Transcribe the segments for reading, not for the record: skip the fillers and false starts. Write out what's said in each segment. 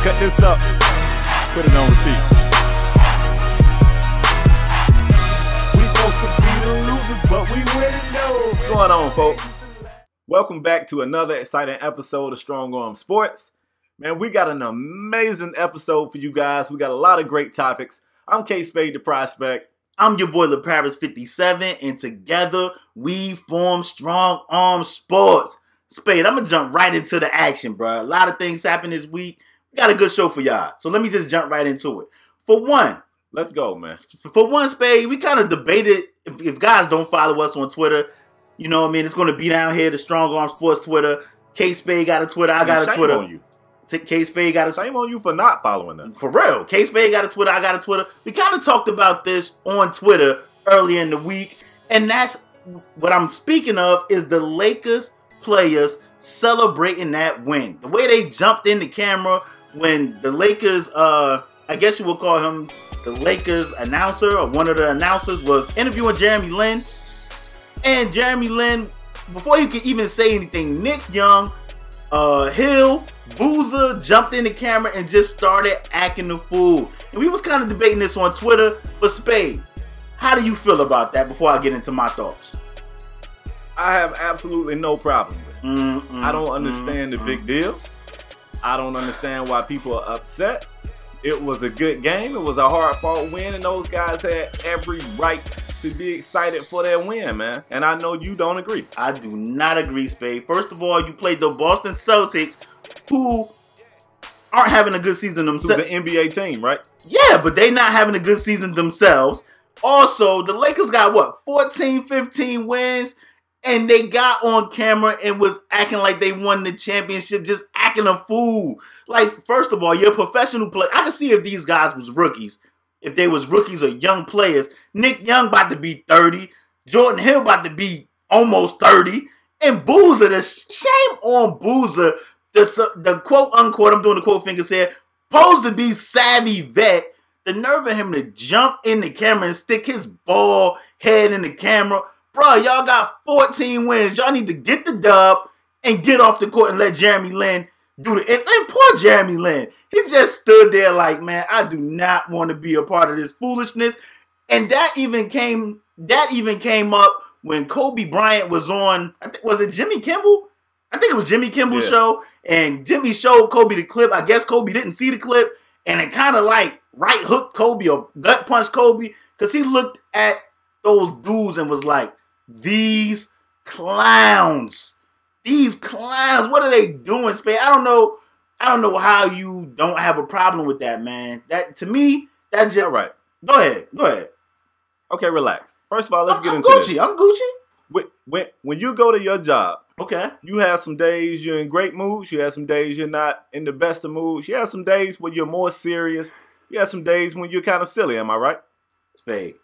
Cut this up. Put it on repeat. We supposed to be the losers, but we winning though. What's going on, folks? Welcome back to another exciting episode of Strong Arm Sports. Man, we got an amazing episode for you guys. We got a lot of great topics. I'm KSpadeTheProspect. I'm your boy LeParis57, and together we form Strong Arm Sports. Spade, I'm gonna jump right into the action, bro. A lot of things happened this week. We got a good show for y'all, so let me just jump right into it. For one, let's go, man. For one, Spade, we kind of debated, if guys don't follow us on Twitter, you know what I mean, it's going to be down here, the Strong Arm Sports Twitter. K-Spade got a Twitter, I got a Twitter. Shame on you. K-Spade got a... Shame on you for not following us. For real. K-Spade got a Twitter, I got a Twitter. We kind of talked about this on Twitter earlier in the week, and that's what I'm speaking of, is the Lakers players celebrating that win. The way they jumped in the camera when the Lakers, I guess you would call him the Lakers announcer, or one of the announcers, was interviewing Jeremy Lin. And Jeremy Lin, before you could even say anything, Nick Young, Hill, Boozer jumped in the camera and just started acting the fool. And we was kind of debating this on Twitter. But Spade, how do you feel about that before I get into my thoughts? I have absolutely no problem with it. I don't understand the big deal. I don't understand why people are upset. It was a good game. It was a hard-fought win, and those guys had every right to be excited for their win, man. And I know you don't agree. I do not agree, Spade. First of all, you played the Boston Celtics, who aren't having a good season themselves. It's an NBA team, right? Yeah, but they not having a good season themselves. Also, the Lakers got, what, 14, 15 wins? And they got on camera and was acting like they won the championship, just acting a fool. Like, first of all, you're a professional player. I can see if these guys was rookies. If they was rookies or young players. Nick Young about to be 30. Jordan Hill about to be almost 30. And Boozer, the shame on Boozer, the quote-unquote, I'm doing the quote fingers here, supposed to be savvy vet. The nerve of him to jump in the camera and stick his bald head in the camera. Bro, y'all got 14 wins. Y'all need to get the dub and get off the court and let Jeremy Lin do it. And poor Jeremy Lin. He just stood there like, man, I do not want to be a part of this foolishness. And that even came up when Kobe Bryant was on, was it Jimmy Kimmel? I think it was Jimmy Kimmel's show. And Jimmy showed Kobe the clip. I guess Kobe didn't see the clip. And it kind of like right hooked Kobe or gut punched Kobe. Because he looked at those dudes and was like, these clowns, what are they doing, Spade? I don't know how you don't have a problem with that, man. That, to me, that's just... All right. Go ahead. Okay, relax. First of all, let's get into Gucci. this. I'm Gucci. When you go to your job, okay, you have some days you're in great moods. You have some days you're not in the best of moods. You have some days where you're more serious. You have some days when you're kind of silly. Am I right? Spade.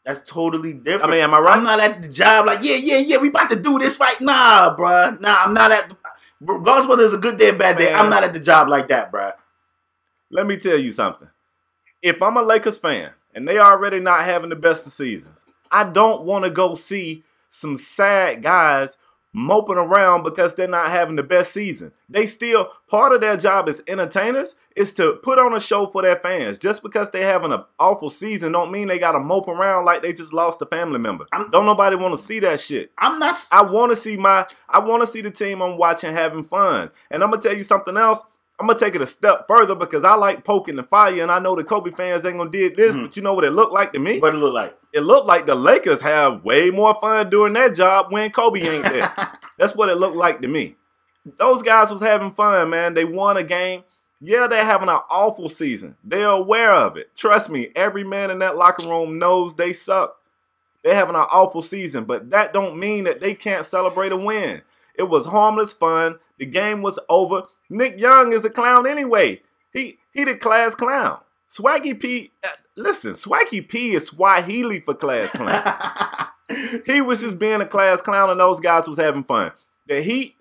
That's totally different. I mean, am I right? I'm not at the job like, yeah, we about to do this right now, bruh. Nah, I'm not at, regardless whether it's a good day or bad day, I'm not at the job like that, bruh. Let me tell you something. If I'm a Lakers fan, and they already not having the best of seasons, I don't want to go see some sad guys moping around because they're not having the best season. They still, part of their job as entertainers is to put on a show for their fans. Just because they having an awful season don't mean they got to mope around like they just lost a family member. Don't nobody want to see that shit. I want to see the team I'm watching having fun. And I'm going to tell you something else. I'm going to take it a step further because I like poking the fire, and I know the Kobe fans ain't going to do this, but you know what it looked like to me? What it look like? It looked like the Lakers have way more fun doing their job when Kobe ain't there. That's what it looked like to me. Those guys was having fun, man. They won a game. Yeah, they're having an awful season. They're aware of it. Trust me, every man in that locker room knows they suck. They're having an awful season, but that don't mean that they can't celebrate a win. It was harmless fun. The game was over. Nick Young is a clown anyway. He the class clown. Swaggy P, listen, Swaggy P is Swahili for class clown. He was just being a class clown, and those guys was having fun. The Heat,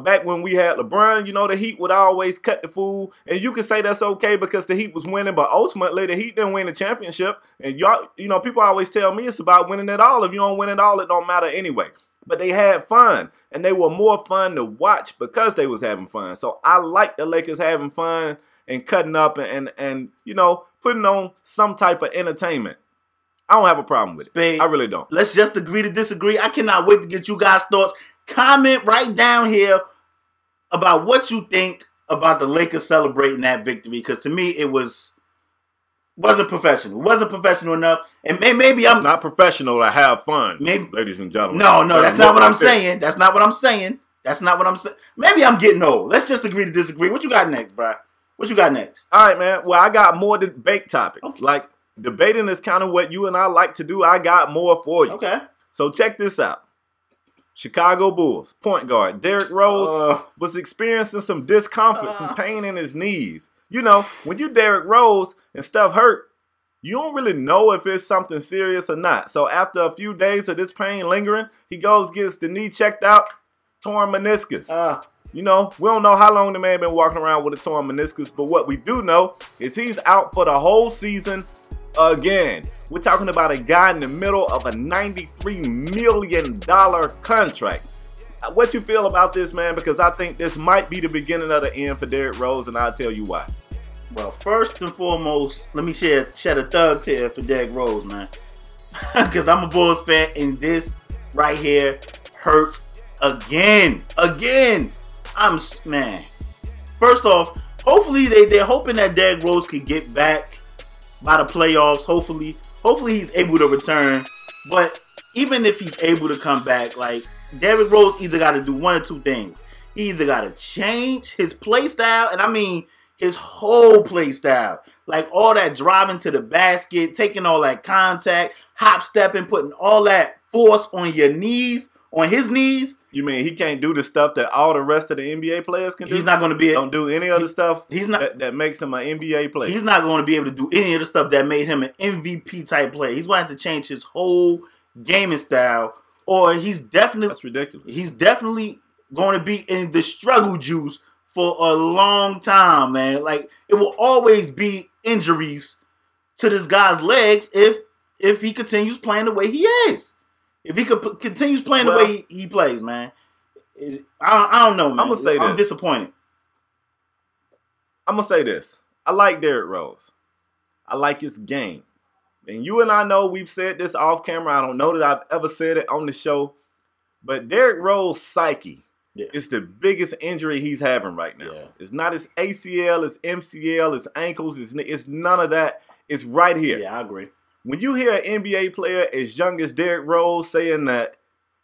back when we had LeBron, you know, the Heat would always cut the fool. And you can say that's okay because the Heat was winning, but ultimately the Heat didn't win the championship. And y'all, you know, people always tell me it's about winning it all. If you don't win it all, it don't matter anyway. but they had fun, and they were more fun to watch because they was having fun. So I like the Lakers having fun and cutting up and you know, putting on some type of entertainment. I don't have a problem with it. I really don't. Let's just agree to disagree. I cannot wait to get you guys' thoughts. Comment right down here about what you think about the Lakers celebrating that victory, because to me it wasn't professional. It wasn't professional enough. And maybe it's not professional to have fun, ladies and gentlemen. No, that's not what I'm saying. That's not what I'm saying. That's not what I'm saying. Maybe I'm getting old. Let's just agree to disagree. What you got next, bro? What you got next? All right, man. Well, I got more debate topics. Okay. Like, debating is kind of what you and I like to do. I got more for you. Okay. So check this out. Chicago Bulls point guard Derrick Rose was experiencing some discomfort, some pain in his knees. You know, when you Derrick Rose and stuff hurt, you don't really know if it's something serious or not. So after a few days of this pain lingering, he goes, gets the knee checked out, torn meniscus. You know, we don't know how long the man been walking around with a torn meniscus, but what we do know is he's out for the whole season again. We're talking about a guy in the middle of a $93 million contract. What you feel about this, man? Because I think this might be the beginning of the end for Derrick Rose, and I'll tell you why. Well, first and foremost, let me shed a thug tear for Derrick Rose, man. Because I'm a Bulls fan, and this right here hurts again. Man. First off, hopefully they're hoping that Derrick Rose could get back by the playoffs. Hopefully he's able to return. But even if he's able to come back, like, Derrick Rose either got to do one or two things. He either got to change his play style, and I mean his whole play style. Like all that driving to the basket, taking all that contact, hop stepping, putting all that force on your knees, on his knees. You mean he can't do the stuff that all the rest of the NBA players can do? He's not going to be. Don't do any of the stuff that makes him an NBA player. He's not going to be able to do any of the stuff that made him an MVP type player. He's going to have to change his whole gaming style, or he's definitely. That's ridiculous. He's definitely going to be in the struggle juice for a long time, man. Like, it will always be injuries to this guy's legs if he continues playing the way he is. If he continues playing the way he plays, man. I don't know, man. I'm going to say this. I'm disappointed. I'm going to say this. I like Derrick Rose. I like his game. And you and I know we've said this off camera. I don't know that I've ever said it on the show. But Derrick Rose's psyche is the biggest injury he's having right now. Yeah. It's not his ACL, his MCL, his ankles. It's none of that. It's right here. Yeah, I agree. When you hear an NBA player as young as Derrick Rose saying that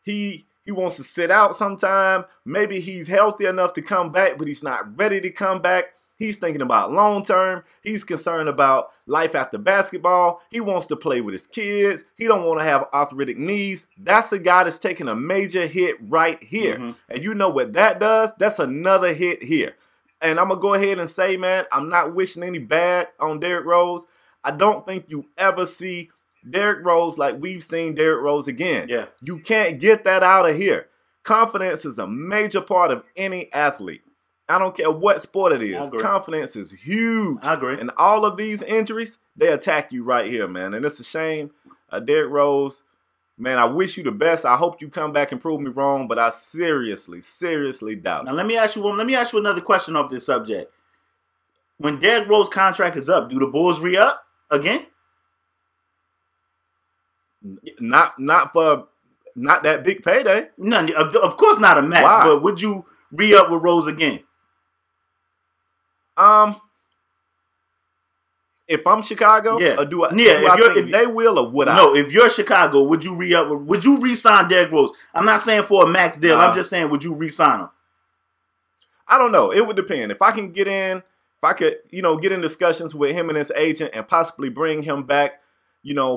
he wants to sit out sometime, maybe he's healthy enough to come back, but he's not ready to come back. He's thinking about long term. He's concerned about life after basketball. He wants to play with his kids. He don't want to have arthritic knees. That's a guy that's taking a major hit right here. Mm-hmm. And you know what that does? That's another hit here. And I'm going to go ahead and say, man, I'm not wishing any bad on Derrick Rose. I don't think you ever see Derrick Rose like we've seen Derrick Rose again. Yeah. You can't get that out of here. Confidence is a major part of any athlete. I don't care what sport it is. Confidence is huge. I agree. And all of these injuries, they attack you right here, man. And it's a shame. Derrick Rose, man, I wish you the best. I hope you come back and prove me wrong, but I seriously doubt it. Now let me ask you another question off this subject. When Derrick Rose's contract is up, do the Bulls re-up again? Not that big payday. None. Of course not a max. Why? But would you re-up with Rose again? If I'm Chicago, yeah. Or do I think they will, or would I? No, if you're Chicago, would you re-up? Would you re-sign Derrick Rose? I'm not saying for a max deal. I'm just saying, would you re-sign him? I don't know. It would depend. If I can get in, if I could, get in discussions with him and his agent and possibly bring him back,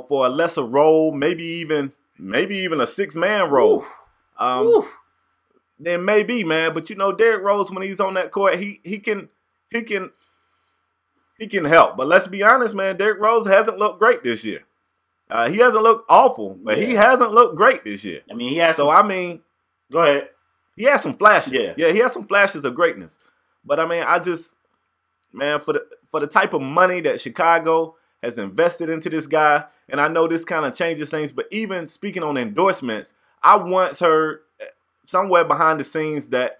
for a lesser role, maybe even a 6-man role. Then maybe, man. But Derrick Rose, when he's on that court, he can help. But let's be honest, man. Derrick Rose hasn't looked great this year. He hasn't looked awful, but he hasn't looked great this year. I mean, he has. Go ahead. He has some flashes. Yeah, he has some flashes of greatness. But I mean, man, for the type of money that Chicago has invested into this guy, and I know this kind of changes things, but even speaking on endorsements, I once heard somewhere behind the scenes that,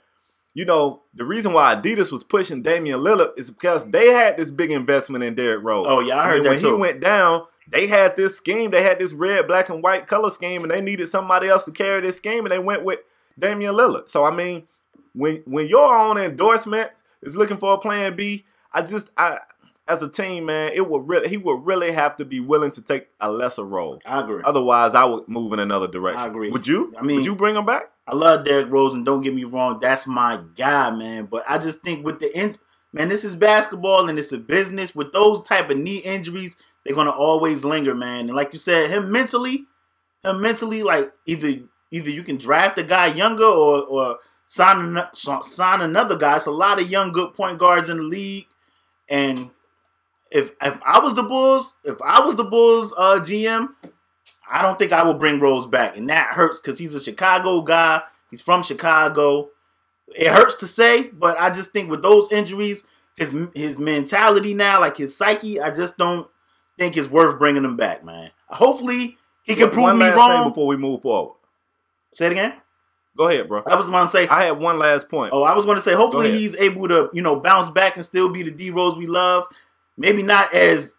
you know, the reason why Adidas was pushing Damian Lillard is because they had this big investment in Derrick Rose. Oh, yeah, I heard that when too. When he went down, they had this scheme. They had this red, black, and white color scheme, and they needed somebody else to carry this scheme, and they went with Damian Lillard. So, I mean, when your own endorsement is looking for a plan B, as a team, man, he would really have to be willing to take a lesser role. I agree. Otherwise, I would move in another direction. I agree. Would you? I mean, would you bring him back? I love Derrick Rose, and don't get me wrong, that's my guy, man. But I just think with the end, man, this is basketball and it's a business. With those type of knee injuries, they're gonna always linger, man. And like you said, him mentally, like either you can draft a guy younger or sign another guy. It's a lot of young good point guards in the league, and if I was the Bulls, GM, I don't think I would bring Rose back, and that hurts because he's a Chicago guy. He's from Chicago. It hurts to say, but I just think with those injuries, his mentality now, like his psyche, I just don't think it's worth bringing him back, man. Hopefully, he can prove me wrong. One last thing before we move forward. Say it again. Go ahead, bro. I was going to say. I had one last point. Oh, I was going to say, hopefully he's able to, bounce back and still be the D Rose we love. Maybe not as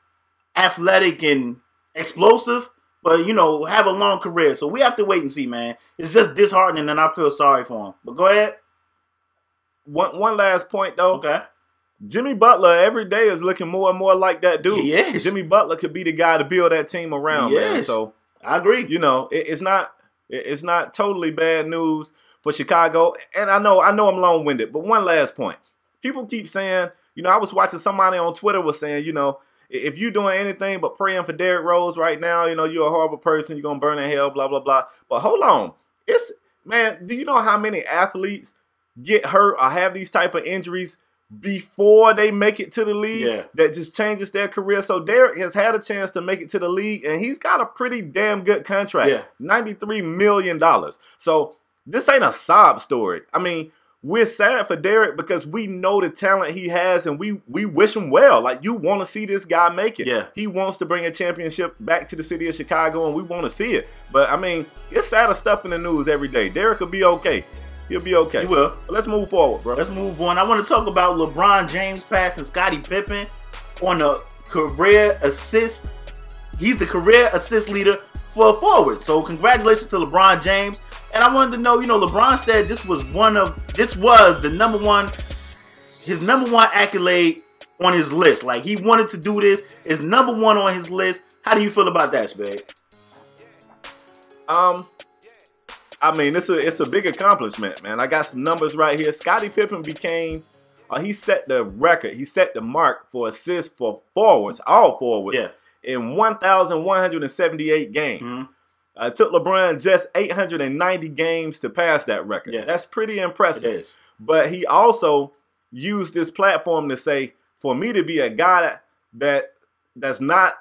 athletic and explosive, but, have a long career. So we have to wait and see, man. It's just disheartening, and I feel sorry for him. But go ahead. One last point, though. Okay. Jimmy Butler every day is looking more and more like that dude. He is. Jimmy Butler could be the guy to build that team around, man. So I agree. It's not totally bad news for Chicago. And I know I'm long-winded, but one last point. People keep saying, I was watching somebody on Twitter was saying, if you're doing anything but praying for Derrick Rose right now, you're a horrible person, you're going to burn in hell, blah, blah, blah. But hold on. Do you know how many athletes get hurt or have these type of injuries before they make it to the league? Yeah. That just changes their career. So Derrick has had a chance to make it to the league, and he's got a pretty damn good contract. Yeah. $93 million. So this ain't a sob story. I mean, we're sad for Derrick because we know the talent he has, and we wish him well. Like, you want to see this guy make it. Yeah. He wants to bring a championship back to the city of Chicago, and we want to see it. But, I mean, it's sadder stuff in the news every day. Derrick will be okay. He'll be okay. He will. But let's move forward, bro. Let's move on. I want to talk about LeBron James passing Scottie Pippen on a career assist. He's the career assist leader for a forward. So congratulations to LeBron James. And I wanted to know, LeBron said this was the number one, his number one accolade on his list. Like, he wanted to do this. It's number one on his list. How do you feel about that, Spade? I mean, it's a big accomplishment, man. I got some numbers right here. Scottie Pippen he set the record. He set the mark for assists for forwards, all forwards, in 1,178 games. Mm-hmm. It took LeBron just 890 games to pass that record. Yeah. That's pretty impressive. It is. But he also used this platform to say, for me to be a guy that's not,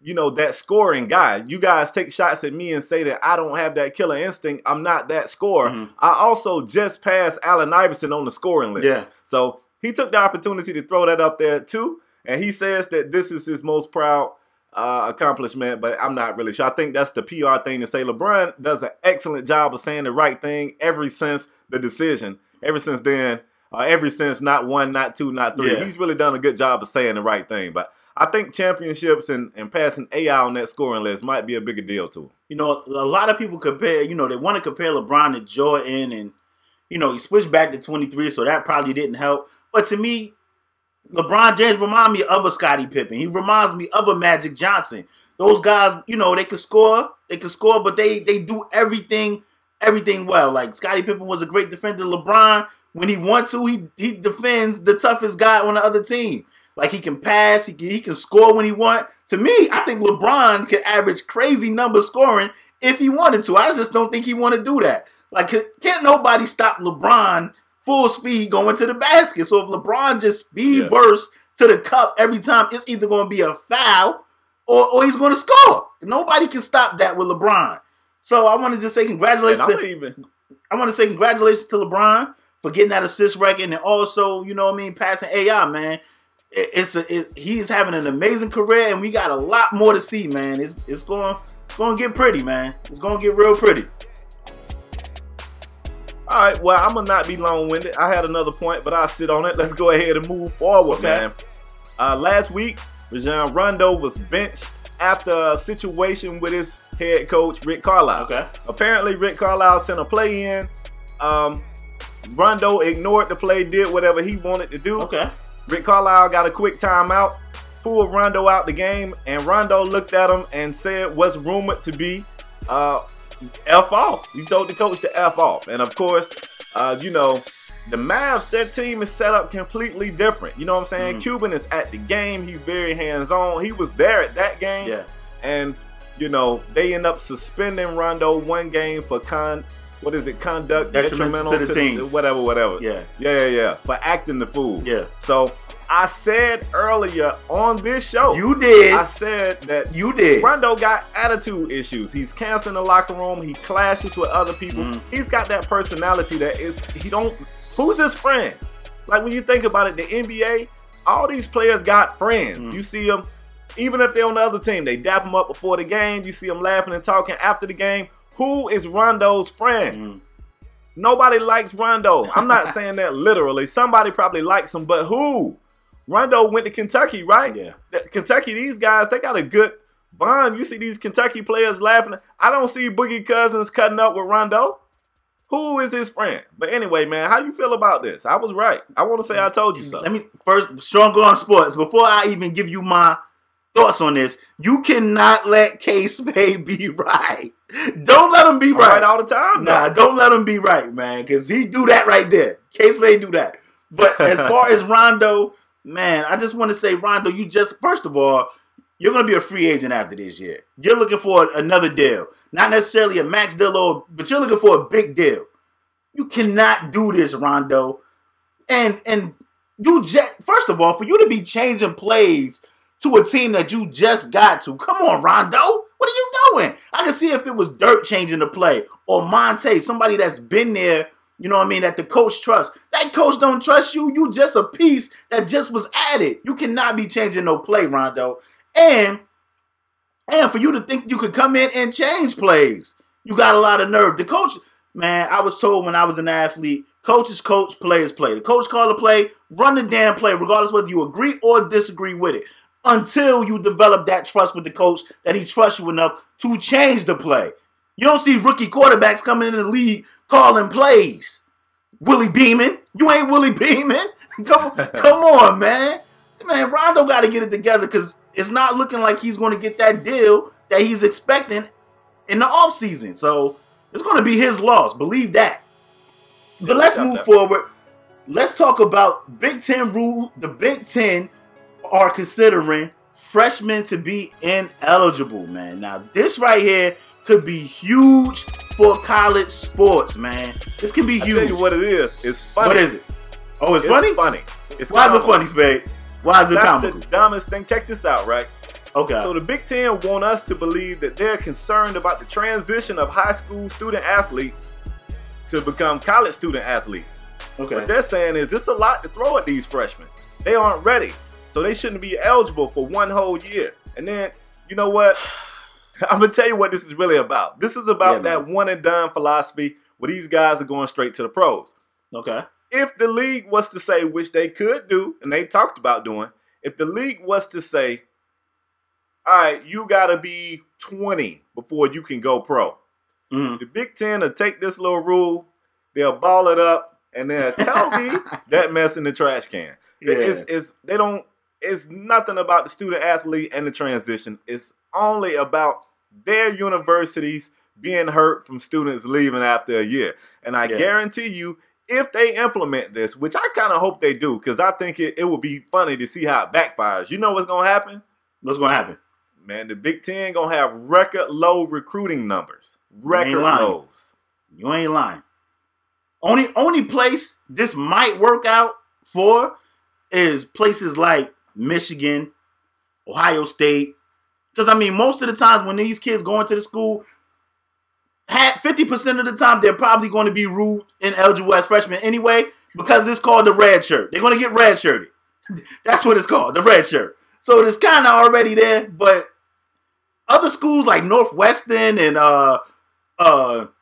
that scoring guy. You guys take shots at me and say that I don't have that killer instinct. I'm not that scorer. Mm-hmm. I also just passed Allen Iverson on the scoring list. Yeah. So he took the opportunity to throw that up there too. And he says that this is his most proud accomplishment, but I'm not really sure. I think that's the PR thing to say. LeBron does an excellent job of saying the right thing ever since the decision. Ever since then, ever since not 1, not 2, not 3. Yeah. He's really done a good job of saying the right thing. But I think championships and passing AI on that scoring list might be a bigger deal too. A lot of people compare, they want to compare LeBron to Jordan, and, he switched back to 23, so that probably didn't help. But to me, LeBron James reminds me of a Scottie Pippen. He reminds me of a Magic Johnson. Those guys, they can score, but they do everything well. Like, Scottie Pippen was a great defender. LeBron, when he wants to, he defends the toughest guy on the other team. Like, he can pass, he can score when he wants. To me, I think LeBron could average crazy numbers scoring if he wanted to. I just don't think he want to do that. Like, can't nobody stop LeBron full speed going to the basket. So if LeBron just speed bursts to the cup every time, it's either going to be a foul or he's going to score. Nobody can stop that with LeBron. So I want to just say congratulations. I want to say congratulations to LeBron for getting that assist record, and also, passing AI, man. He's having an amazing career, and we got a lot more to see, man. It's going to get pretty, man. It's going to get real pretty. All right, well, I'm going to not be long-winded. I had another point, but I'll sit on it. Let's go ahead and move forward, man. Last week, Rajon Rondo was benched after a situation with his head coach, Rick Carlisle. Apparently, Rick Carlisle sent a play in. Rondo ignored the play, did whatever he wanted to do. Rick Carlisle got a quick timeout, pulled Rondo out the game, and Rondo looked at him and said what's rumored to be F off. He told the coach to F off. And of course, you know, the Mavs, their team is set up completely different. You know what I'm saying? Cuban is at the game. He's very hands-on. He was there at that game. And, you know, they end up suspending Rondo one game for conduct detrimental to the team. Whatever. For acting the fool. So I said earlier on this show, I said that Rondo got attitude issues. He's canceling the locker room. He clashes with other people. He's got that personality that who's his friend? Like when you think about it, the NBA, all these players got friends. You see them, even if they're on the other team, they dap them up before the game. You see them laughing and talking after the game. Who is Rondo's friend? Nobody likes Rondo. I'm not saying that literally. Somebody probably likes him, but who? Rondo went to Kentucky, right? Kentucky, these guys, they got a good bond. You see these Kentucky players laughing. I don't see Boogie Cousins cutting up with Rondo. Who is his friend? But anyway, man, how you feel about this? I was right. I want to say I told you so. Let me first, strong on sports. Before I even give you my thoughts on this, you cannot let KSpade be right. Don't let him be right all the time. Nah, don't let him be right, man, because he do that right there. KSpade do that. But as far as Rondo, man, I just want to say, Rondo, first of all, you're going to be a free agent after this year. You're looking for another deal. Not necessarily a max deal, but you're looking for a big deal. You cannot do this, Rondo. And first of all, for you to be changing plays to a team that you just got to, come on, Rondo. What are you doing? I can see if it was Dirk changing the play or Monte, somebody that's been there, you know what I mean, that the coach trusts. That coach don't trust you. You just a piece that just was added. You cannot be changing no play, Rondo. And for you to think you could come in and change plays, you got a lot of nerve. The coach, man, I was told when I was an athlete, coaches coach, players play. The coach call the play, run the damn play, regardless whether you agree or disagree with it, until you develop that trust with the coach that he trusts you enough to change the play. You don't see rookie quarterbacks coming in the league calling plays. Willie Beeman. You ain't Willie Beeman. Come on, man. Man, Rondo got to get it together because it's not looking like he's going to get that deal that he's expecting in the offseason. So it's going to be his loss. Believe that. But let's move forward. Let's talk about Big Ten rule. The Big Ten are considering freshmen to be ineligible, man. Now, this right here could be huge for college sports, man. This can be huge. I'll tell you what it is. It's funny. What is it? Oh, it's funny? Funny. Why is it funny, Spade? Why is it comical? That's the dumbest thing. Check this out, right? Okay. So the Big Ten want us to believe that they're concerned about the transition of high school student athletes to become college student athletes. Okay. What they're saying is it's a lot to throw at these freshmen. They aren't ready. So they shouldn't be eligible for one whole year. And then, you know what? I'm going to tell you what this is really about. This is about that one and done philosophy where these guys are going straight to the pros. Okay. If the league was to say, which they could do, and they talked about doing, if the league was to say, all right, you got to be 20 before you can go pro. The Big Ten will take this little rule, they'll ball it up, and they'll tell me that mess in the trash can. It's nothing about the student athlete and the transition. It's only about their universities being hurt from students leaving after a year. And I guarantee you, if they implement this, which I kind of hope they do, because I think it would be funny to see how it backfires. You know what's going to happen? What's going to happen? Man, the Big Ten going to have record low recruiting numbers. Record lows. You ain't lying. Only place this might work out for is places like Michigan, Ohio State. Because, I mean, most of the times when these kids go into the school, 50% of the time they're probably going to be ruled ineligible as freshmen anyway because it's called the red shirt. They're going to get red shirted. That's what it's called, the red shirt. So it's kind of already there, but other schools like Northwestern and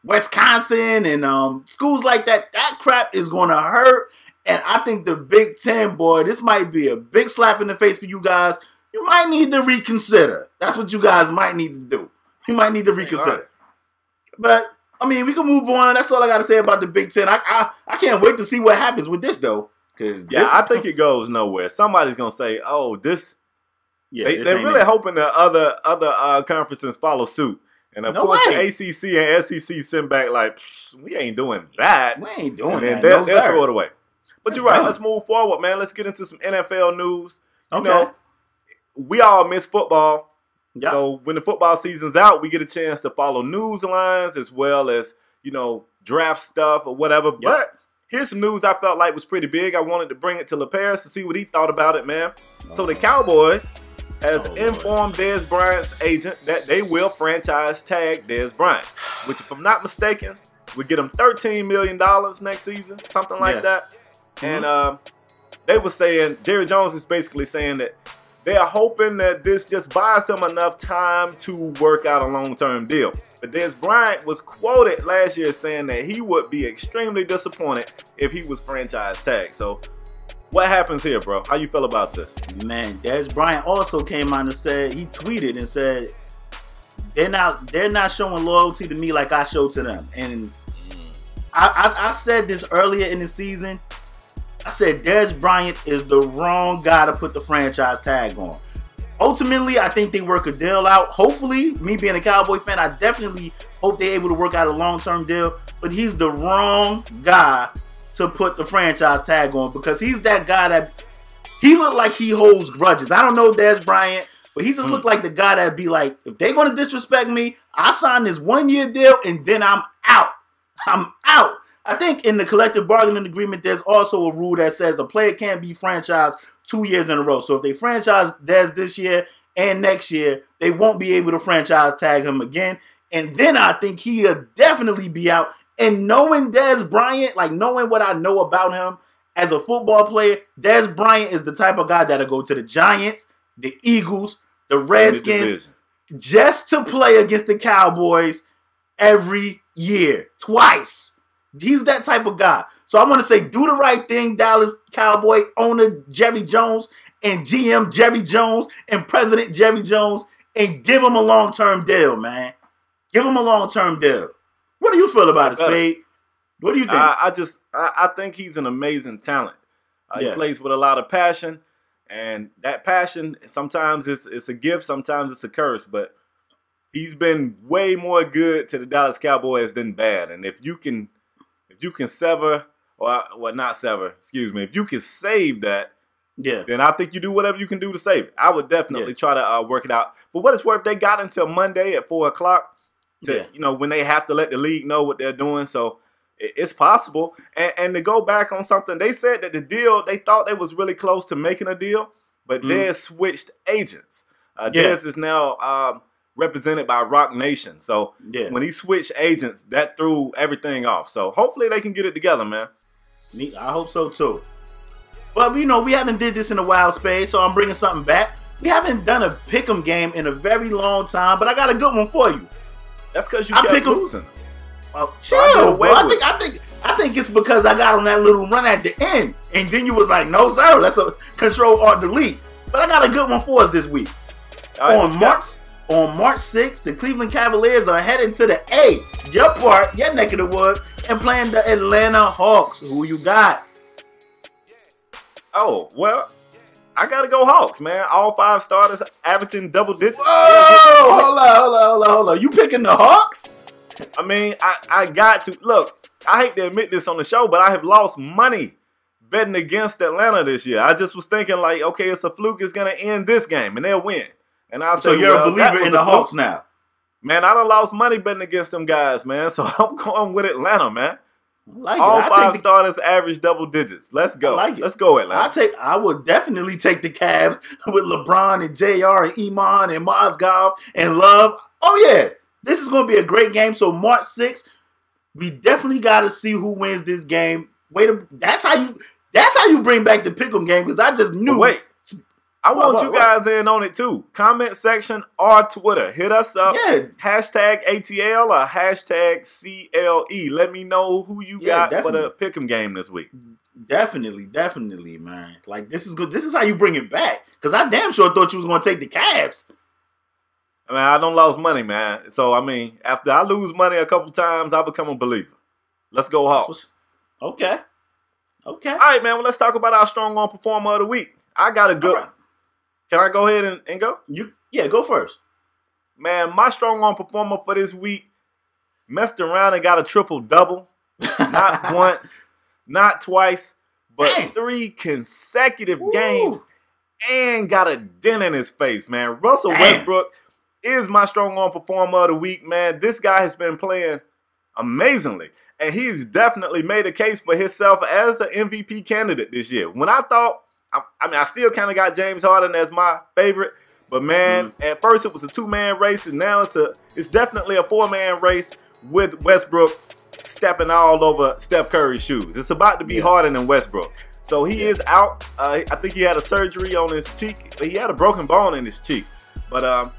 Wisconsin and schools like that. That crap is going to hurt. And I think the Big Ten, boy, this might be a big slap in the face for you guys. You might need to reconsider. That's what you guys might need to do. You might need to reconsider. But, I mean, we can move on. That's all I got to say about the Big Ten. I can't wait to see what happens with this, though. I think it goes nowhere. Somebody's going to say, oh, this. Yeah, they're really hoping that other conferences follow suit. And, of course, the ACC and SEC send back like, we ain't doing that. We ain't doing that. They'll throw it away. But you're right. Let's move forward, man. Let's get into some NFL news. You know, we all miss football. Yep. So when the football season's out, we get a chance to follow news lines as well as, you know, draft stuff or whatever. Yep. But here's some news I felt like was pretty big. I wanted to bring it to LaParis to see what he thought about it, man. So the Cowboys has informed Dez Bryant's agent that they will franchise tag Dez Bryant, which, if I'm not mistaken, would get him $13 million next season, something like that. And they were saying, Derrick Jones is basically saying that they are hoping that this just buys them enough time to work out a long-term deal. But Dez Bryant was quoted last year saying that he would be extremely disappointed if he was franchise tagged. So what happens here, bro? How you feel about this? Man, Dez Bryant also came out and said, he tweeted and said, they're not showing loyalty to me like I show to them. And I said this earlier in the season. I said Dez Bryant is the wrong guy to put the franchise tag on. Ultimately, I think they work a deal out. Hopefully, me being a Cowboy fan, I definitely hope they're able to work out a long-term deal. But he's the wrong guy to put the franchise tag on because he's that guy that he look like he holds grudges. I don't know Dez Bryant, but he just looked like the guy that'd be like, if they're going to disrespect me, I sign this one-year deal and then I'm out. I'm out. I think in the collective bargaining agreement, there's also a rule that says a player can't be franchised 2 years in a row. So if they franchise Dez this year and next year, they won't be able to franchise tag him again. And then I think he'll definitely be out. And knowing Dez Bryant, like knowing what I know about him as a football player, Dez Bryant is the type of guy that'll go to the Giants, the Eagles, the Redskins, just to play against the Cowboys every year, twice. He's that type of guy. So I want to say, do the right thing, Dallas Cowboy owner Jerry Jones and GM Jerry Jones and President Jerry Jones, and give him a long-term deal, man. Give him a long-term deal. What do you feel about it, Spade? What do you think? I think he's an amazing talent. He plays with a lot of passion, and that passion sometimes it's a gift, sometimes it's a curse. But he's been way more good to the Dallas Cowboys than bad. And if you can sever, or not sever, excuse me, if you can save that, then I think you do whatever you can do to save it. I would definitely try to work it out. For what it's worth, they got until Monday at 4 o'clock to, you know, when they have to let the league know what they're doing. So it's possible. And to go back on something, they said that the deal, they thought they was really close to making a deal, but Dez switched agents. Dez is now represented by Rock Nation. So when he switched agents, that threw everything off. So hopefully they can get it together, man. I hope so too. But you know, we haven't did this in a while, Spade, so I'm bringing something back. We haven't done a pick'em game in a very long time, but I got a good one for you. That's because you kept losing. Well, chill, bro. I think it's because I got on that little run at the end, and then you was like, "No, sir, let's Control Alt Delete." But I got a good one for us this week. On March 6th, the Cleveland Cavaliers are heading to the your neck of the woods, and playing the Atlanta Hawks. Who you got? Oh, well, I got to go Hawks, man. All 5 starters averaging double digits. Whoa! Hold on. You picking the Hawks? I mean, I got to. Look, I hate to admit this on the show, but I have lost money betting against Atlanta this year. I just was thinking like, okay, it's a fluke. It's going to end this game, and they'll win. And I said, so you're a believer in the Hawks now? Man, I done lost money betting against them guys, man. So I'm going with Atlanta, man. All 5 starters average double digits. Let's go. Let's go, Atlanta. I would definitely take the Cavs with LeBron and JR and Iman and Mozgov and Love. Oh, yeah. This is going to be a great game. So March 6th, we definitely got to see who wins this game. That's how you bring back the pick'em game, because I just knew. I want you guys in on it too. Comment section or Twitter. Hit us up. Yeah. Hashtag ATL or hashtag CLE. Let me know who you got for the Pick'em game this week. Definitely, man. Like, this is good. This is how you bring it back. Because I damn sure thought you was going to take the Cavs. I mean, I don't lose money, man. So, I mean, after I lose money a couple times, I become a believer. Let's go Hawks. Okay. All right, man. Well, let's talk about our strong arm performer of the week. I got a good one. Can I go ahead and go? Yeah, go first. Man, my strong arm performer for this week messed around and got a triple-double. Not once, not twice, but 3 consecutive games and got a dent in his face, man. Russell Westbrook is my strong arm performer of the week, man. This guy has been playing amazingly, and he's definitely made a case for himself as an MVP candidate this year. When I thought, I still kind of got James Harden as my favorite, but man, at first it was a 2-man race, and now it's definitely a 4-man race with Westbrook stepping all over Steph Curry's shoes. It's about to be Harden and Westbrook. So he is out. I think he had a surgery on his cheek. He had a broken bone in his cheek, but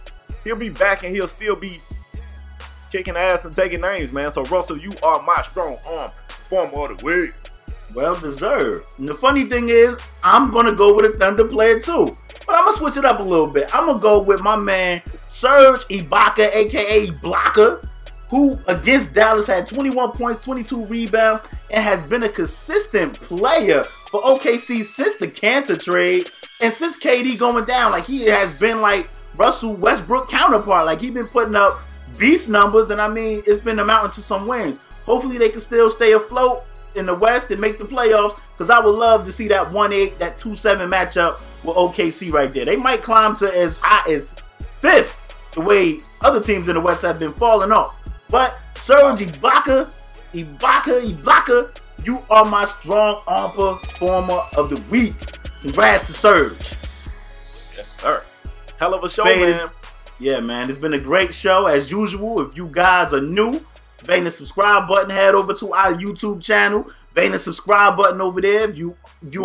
he'll be back and he'll still be kicking ass and taking names, man. So Russell, you are my strong arm performer of the week. Well deserved. And the funny thing is, I'm going to go with a Thunder player too. But I'm going to switch it up a little bit. I'm going to go with my man, Serge Ibaka, a.k.a. Blocker, who against Dallas had 21 points, 22 rebounds, and has been a consistent player for OKC since the cancer trade. And since KD going down, like, he has been like Russell Westbrook counterpart. Like, he's been putting up beast numbers, and I mean, it's been amounting to some wins. Hopefully they can still stay afloat in the West and make the playoffs, because I would love to see that 1-8, that 2-7 matchup with OKC right there. They might climb to as high as 5th, the way other teams in the West have been falling off. But Serge Ibaka, you are my strong arm performer of the week. Congrats to Serge. Yes, sir. Hell of a show, man. Yeah, man. It's been a great show as usual. If you guys are new, bang the subscribe button. Head over to our YouTube channel. Bang the subscribe button over there. If you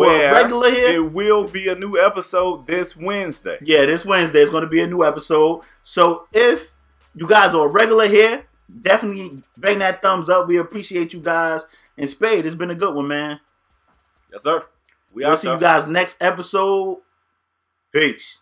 are a regular here, it will be a new episode this Wednesday. Yeah, this Wednesday is going to be a new episode. So if you guys are a regular here, definitely bang that thumbs up. We appreciate you guys. And Spade, it's been a good one, man. Yes, sir. We'll see you guys next episode. Peace.